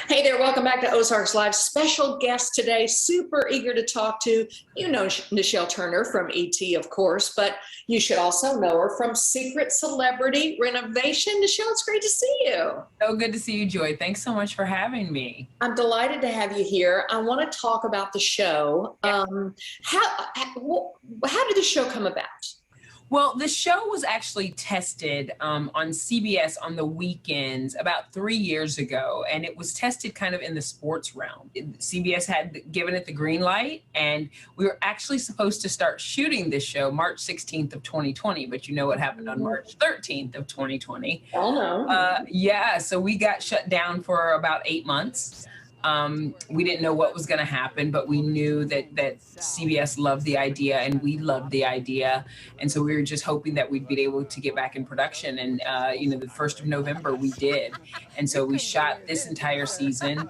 Hey there, welcome back to Ozarks Live. Special guest today, super eager to talk to. You know Nischelle Turner from ET, of course, but you should also know her from Secret Celebrity Renovation. Nischelle, it's great to see you. So good to see you, Joy. Thanks so much for having me. I'm delighted to have you here. I want to talk about the show. Yeah. How did the show come about? Well, the show was actually tested on CBS on the weekends about 3 years ago, and it was tested kind of in the sports realm. CBS had given it the green light, and we were actually supposed to start shooting this show March 16th of 2020, but you know what happened on March 13th of 2020. Oh, no. Yeah, so we got shut down for about 8 months. We didn't know what was going to happen, but we knew that CBS loved the idea and we loved the idea. And so we were just hoping that we'd be able to get back in production. And, the 1st of November we did. And so we shot this entire season,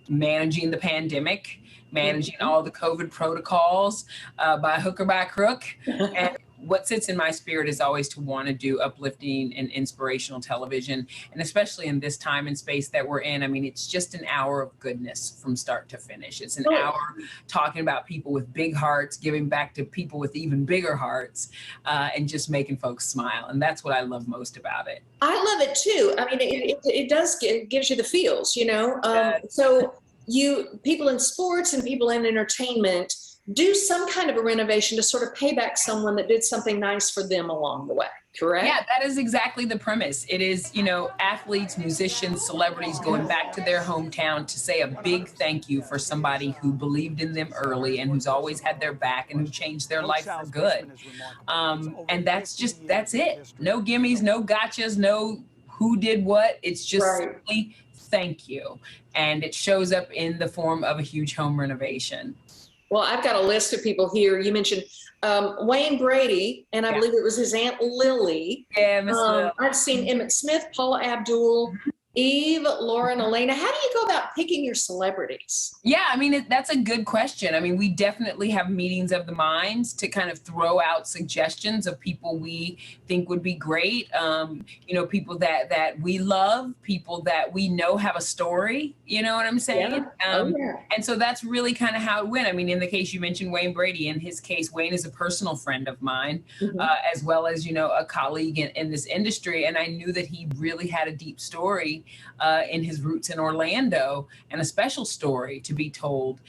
managing the pandemic, managing all the COVID protocols, by hook or by crook. And what sits in my spirit is always to want to do uplifting and inspirational television, and especially in this time and space that we're in. I mean, it's just an hour of goodness from start to finish. It's an hour talking about people with big hearts, giving back to people with even bigger hearts, and just making folks smile. And that's what I love most about it. I love it too. I mean, it gives you the feels, So people in sports and people in entertainment do some kind of a renovation to sort of pay back someone that did something nice for them along the way, correct? Yeah, that is exactly the premise. It is, athletes, musicians, celebrities going back to their hometown to say a big thank you for somebody who believed in them early and who's always had their back and who changed their life for good. And that's it. No gimmies, no gotchas, no who did what. It's just simply thank you. And it shows up in the form of a huge home renovation. Well, I've got a list of people here. You mentioned Wayne Brady, and I believe it was his Aunt Lily. Yeah, Miss Lil. I've seen Emmett Smith, Paula Abdul, Eve, Lauren, Elena. How do you go about picking your celebrities? Yeah, I mean, that's a good question. I mean, we definitely have meetings of the minds to kind of throw out suggestions of people we think would be great. People that we love, people that we know have a story, you know what I'm saying? Yeah. And so that's really kind of how it went. I mean, in the case you mentioned Wayne Brady, in his case, Wayne is a personal friend of mine, as well as, a colleague in this industry. And I knew that he really had a deep story in his roots in Orlando, and a special story to be told.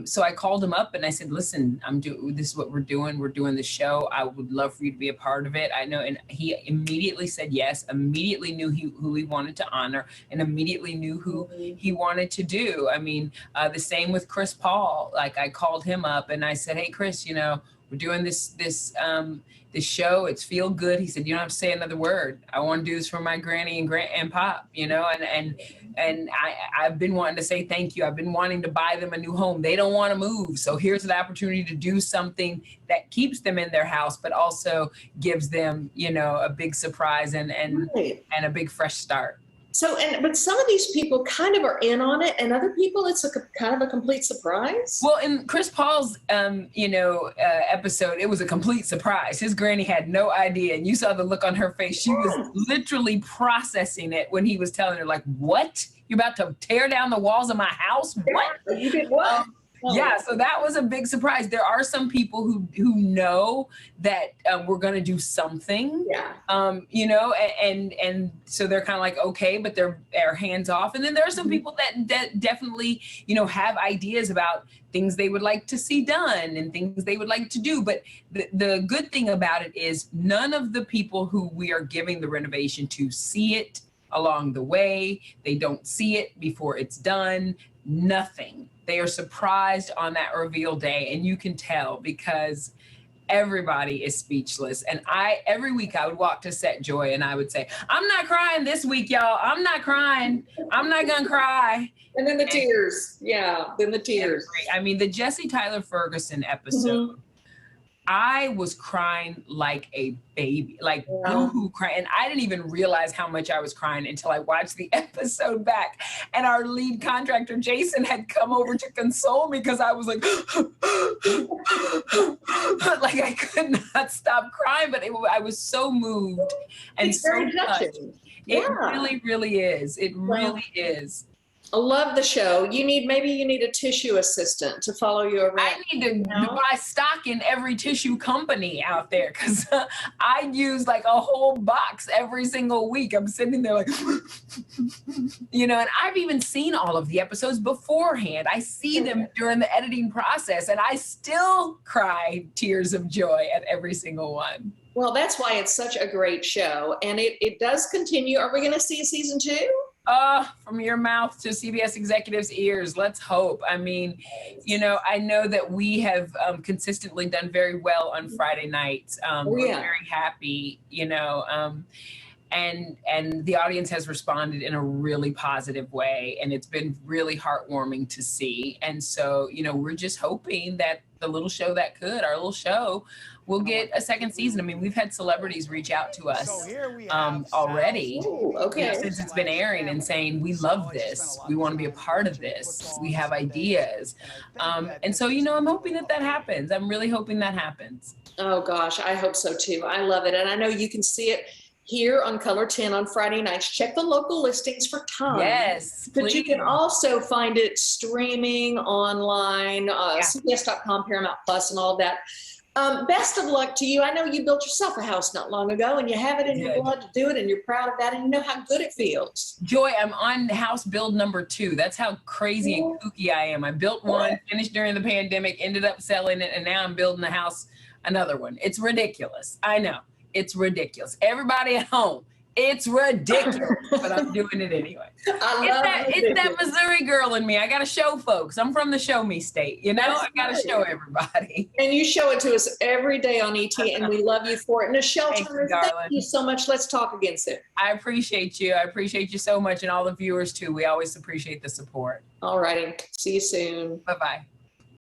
So I called him up and I said, listen, this is what we're doing. We're doing the show. I would love for you to be a part of it. I know. And he immediately said yes, immediately knew who he wanted to honor, and immediately knew who he wanted to do. I mean, the same with Chris Paul. Like, I called him up and I said, hey, Chris, we're doing this show. It's feel good. He said, you don't have to say another word. I want to do this for my granny and pop, and I've been wanting to say thank you. I've been wanting to buy them a new home. They don't want to move. So here's the opportunity to do something that keeps them in their house, but also gives them, a big surprise and a big fresh start. So, but some of these people kind of are in on it, and other people, it's kind of a complete surprise. Well, in Chris Paul's, episode, it was a complete surprise. His granny had no idea, and you saw the look on her face. She was literally processing it when he was telling her, like, what? You're about to tear down the walls of my house? What? You did what? Yeah, so that was a big surprise. There are some people who know that we're going to do something, and so they're kind of like, okay, but they're hands off. And then there are some people that definitely, have ideas about things they would like to see done and things they would like to do. But the good thing about it is none of the people who we are giving the renovation to see it along the way. They don't see it before it's done. Nothing. They are surprised on that reveal day, and you can tell because everybody is speechless. And every week I would walk to set, Joy, and I would say, I'm not crying this week, y'all. I'm not crying. I'm not gonna cry. And then the tears. Yeah, then the tears. I mean, the Jesse Tyler Ferguson episode, I was crying like a baby, like boo-hoo crying. And I didn't even realize how much I was crying until I watched the episode back. And our lead contractor, Jason, had come over to console me because I was like, like I could not stop crying. But I was so moved and it's so very touched. touching. It really, really is. It really is. I love the show. Maybe you need a tissue assistant to follow you around. I need to buy stock in every tissue company out there, because I use like a whole box every single week. I'm sitting there like, and I've even seen all of the episodes beforehand. I see them during the editing process, and I still cry tears of joy at every single one. Well, that's why it's such a great show. And it does continue. Are we going to see a season 2? From your mouth to CBS executives' ears, let's hope. I mean, I know that we have consistently done very well on Friday nights. We're very happy, and the audience has responded in a really positive way, and it's been really heartwarming to see. And so, we're just hoping that the little show that could, our little show, will get a second season. I mean, we've had celebrities reach out to us already. Since it's been airing, and saying, we love this, we want to be a part of this, we have ideas. And so, I'm hoping that happens. I'm really hoping that happens. Oh gosh, I hope so too. I love it. And I know you can see it here on Color 10 on Friday nights. Check the local listings for time. Yes, but please. You can also find it streaming online, CBS.com, Paramount Plus, and all of that. Best of luck to you. I know you built yourself a house not long ago, and you have it in your blood to do it, and you're proud of that, and you know how good it feels. Joy, I'm on house build number 2. That's how crazy and kooky I am. I built one, finished during the pandemic, ended up selling it, and now I'm building another one. It's ridiculous. I know. It's ridiculous. Everybody at home, it's ridiculous, but I'm doing it anyway. It's that Missouri girl in me. I got to show folks. I'm from the show me state, I got to show everybody. And you show it to us every day on ET, and we love you for it. Nischelle, thank you so much. Let's talk again soon. I appreciate you. I appreciate you so much, and all the viewers too. We always appreciate the support. All righty. See you soon. Bye-bye.